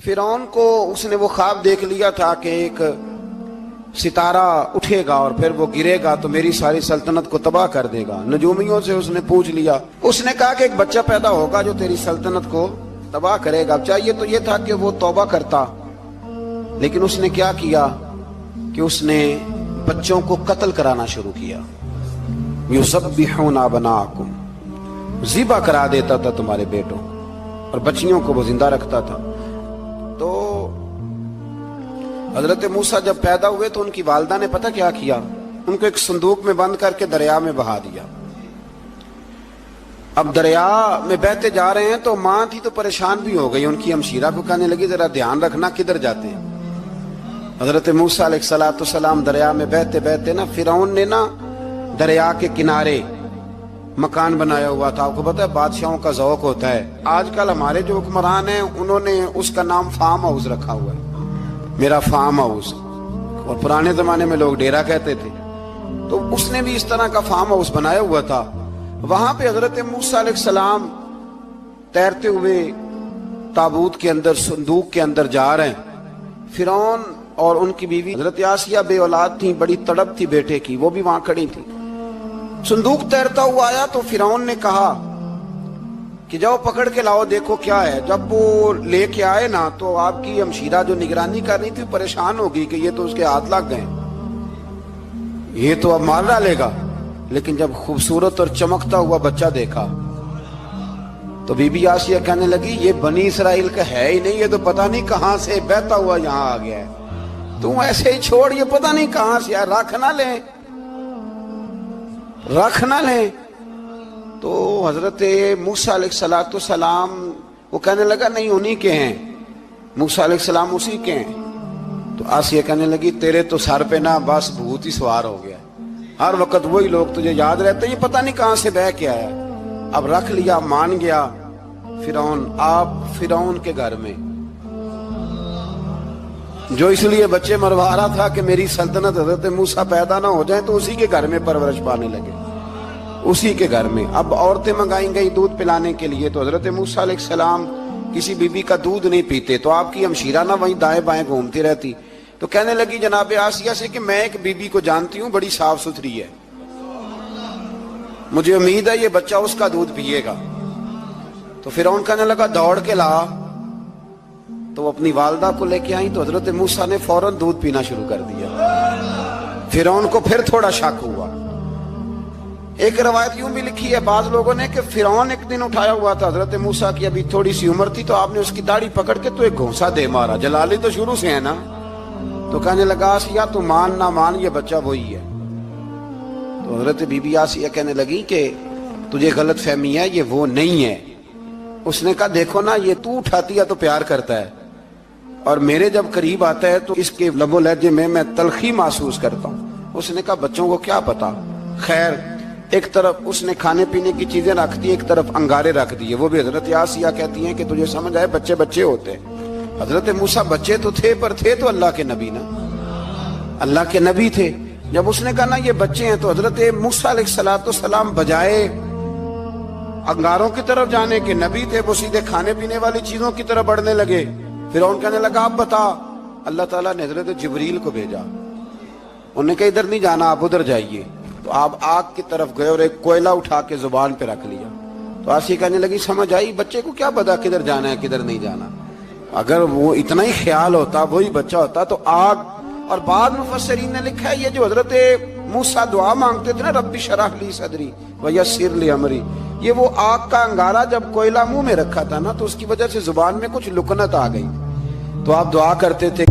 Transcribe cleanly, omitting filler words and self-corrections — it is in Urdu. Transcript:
فرعون کو اس نے وہ خواب دیکھ لیا تھا کہ ایک ستارہ اٹھے گا اور پھر وہ گرے گا تو میری ساری سلطنت کو تباہ کر دے گا۔ نجومیوں سے اس نے پوچھ لیا، اس نے کہا کہ ایک بچہ پیدا ہوگا جو تیری سلطنت کو تباہ کرے گا۔ چاہیے تو یہ تھا کہ وہ توبہ کرتا، لیکن اس نے کیا کیا کہ اس نے بچوں کو قتل کرانا شروع کیا۔ یذبحون ابناءکم، ذبح کرا دیتا تھا تمہارے بیٹوں، اور بچیوں کو وہ زندہ رکھتا تھا۔ تو حضرت موسیٰ جب پیدا ہوئے تو ان کی والدہ نے پتہ کیا کیا، ان کو ایک صندوق میں بند کر کے دریا میں بہا دیا۔ اب دریا میں بہتے جا رہے ہیں تو ماں تھی تو پریشان بھی ہو گئی، ان کی ہمشیرہ کو کہنے لگی ذرا دھیان رکھنا کدھر جاتے ہیں۔ حضرت موسیٰ علیہ السلام دریا میں بہتے بہتے نا فرعون نے نا دریا کے کنارے مکان بنایا ہوا تھا۔ آپ کو پتہ ہے بادشاہوں کا ذوق ہوتا ہے، آج کل ہمارے جو حکمران ہیں انہوں نے اس کا نام فارم ہاؤس رکھا ہوا ہے، میرا فارم ہاؤس، اور پرانے زمانے میں لوگ ڈیرا کہتے تھے۔ تو اس نے بھی اس طرح کا فارم ہاؤس بنایا ہوا تھا۔ وہاں پہ حضرت موسیٰ علیہ السلام تیرتے ہوئے تابوت کے اندر صندوق کے اندر جا رہے ہیں۔ فرعون اور ان کی بیوی حضرت آسیہ بے اولاد تھیں، بڑی تڑپ تھی بیٹے کی، وہ بھی وہاں کھڑی تھی۔ صندوق تیرتا ہوا آیا تو فرعون نے کہا کہ جاؤ پکڑ کے لاؤ دیکھو کیا ہے۔ جب وہ لے کے آئے نا تو آپ کی ہمشیرہ جو نگرانی کر رہی تھی پریشان ہو گئی کہ یہ تو اس کے ہاتھ لگ گئے، یہ تو اب مار ڈالے گا۔ لیکن جب خوبصورت اور چمکتا ہوا بچہ دیکھا تو بی بی آسیہ کہنے لگی یہ بنی اسرائیل کا ہے ہی نہیں، یہ تو پتہ نہیں کہاں سے بہتا ہوا یہاں آ گیا ہے، تم ایسے ہی چھوڑ، یہ پتہ نہیں کہاں سے ہے، رکھ نہ لیں رکھ نہ لیں۔ تو حضرت موسیٰ علیہ السلام وہ کہنے لگا نہیں انہی کے ہیں، موسیٰ علیہ السلام اسی کے ہیں۔ تو آسیہ کہنے لگی تیرے تو سر پہ نا بس بھوت ہی سوار ہو گیا، ہر وقت وہی لوگ تجھے یاد رہتے ہیں، یہ پتہ نہیں کہاں سے بہ کے آیا۔ اب رکھ لیا، مان گیا فرعون۔ آپ فرعون کے گھر میں جو اس لیے بچے مروا رہا تھا کہ میری سلطنت حضرت موسیٰ پیدا نہ ہو جائیں، تو اسی کے گھر میں پرورش پانے لگے، اسی کے گھر میں۔ اب عورتیں منگائیں گئی دودھ پلانے کے لیے، تو حضرت موسیٰ علیہ السلام کسی بی بی کا دودھ نہیں پیتے، تو آپ کی ہمشیرہ نہ وہیں دائیں بائیں گھومتی رہتی۔ تو کہنے لگی جناب آسیہ سے کہ میں ایک بی بی کو جانتی ہوں، بڑی صاف ستھری ہے، مجھے امید ہے یہ بچہ اس کا دودھ پیے گا۔ تو فرعون کہنے لگا دوڑ کے لا، تو اپنی والدہ کو لے کے آئیں تو حضرت موسیٰ نے فوراً دودھ پینا شروع کر دیا۔ فرعون کو پھر تھوڑا شک ہوا۔ ایک روایت یوں بھی لکھی ہے بعض لوگوں نے کہ فرعون ایک دن اٹھایا ہوا تھا حضرت موسیٰ کی ابھی تھوڑی سی عمر تھی، تو آپ نے اس کی داڑھی پکڑ کے تو ایک گھونسا دے مارا، جلالی تو شروع سے ہے نا۔ تو کہنے لگا آسیہ تو مان نہ مان یہ بچہ وہی ہے۔ تو حضرت بی بی آسیہ کہنے لگی کہ تجھے غلط فہمی ہے، یہ وہ نہیں ہے۔ اس نے کہا دیکھو نا یہ تو اٹھاتی ہے تو پیار کرتا ہے، اور میرے جب قریب آتا ہے تو اس کے لب و لہجے میں تلخی محسوس کرتا ہوں۔ اس نے کہا بچوں کو کیا پتا۔ خیر ایک طرف اس نے کھانے پینے کی چیزیں رکھ دی، ایک طرف انگارے رکھ دیے۔ وہ بھی حضرت آسیہ کہتی ہیں کہ تجھے سمجھ آئے بچے بچے ہوتے ہیں۔ حضرت موسیٰ بچے تو تھے پر تھے تو اللہ کے نبی نا، اللہ کے نبی تھے۔ جب اس نے کہا نا یہ بچے ہیں، تو حضرت موسیٰ علیہ السلام بجائے انگاروں کی طرف جانے کے، نبی تھے وہ سیدھے کھانے پینے والی چیزوں کی طرف بڑھنے لگے۔ فرعون کہنے لگا اب بتا۔ اللہ تعالیٰ نے حضرت جبریل کو بھیجا، انہوں نے کہا ادھر نہیں جانا آپ ادھر جائیے۔ تو آپ آگ کی طرف گئے اور ایک کوئلہ اٹھا کے زبان پہ رکھ لیا۔ تو آسیہ کہنے لگی سمجھ آئی، بچے کو کیا پتا کدھر جانا ہے کدھر نہیں جانا، اگر وہ اتنا ہی خیال ہوتا وہی بچہ ہوتا تو آگ۔ اور بعض مفسرین نے لکھا ہے یہ جو حضرت موسیٰ دعا مانگتے تھے نا رب اشرح لی صدری ویسر لی امری، یہ وہ آگ کا انگارہ جب کوئلہ منہ میں رکھا تھا نا تو اس کی وجہ سے زبان میں کچھ لکنت آ گئی، تو آپ دعا کرتے تھے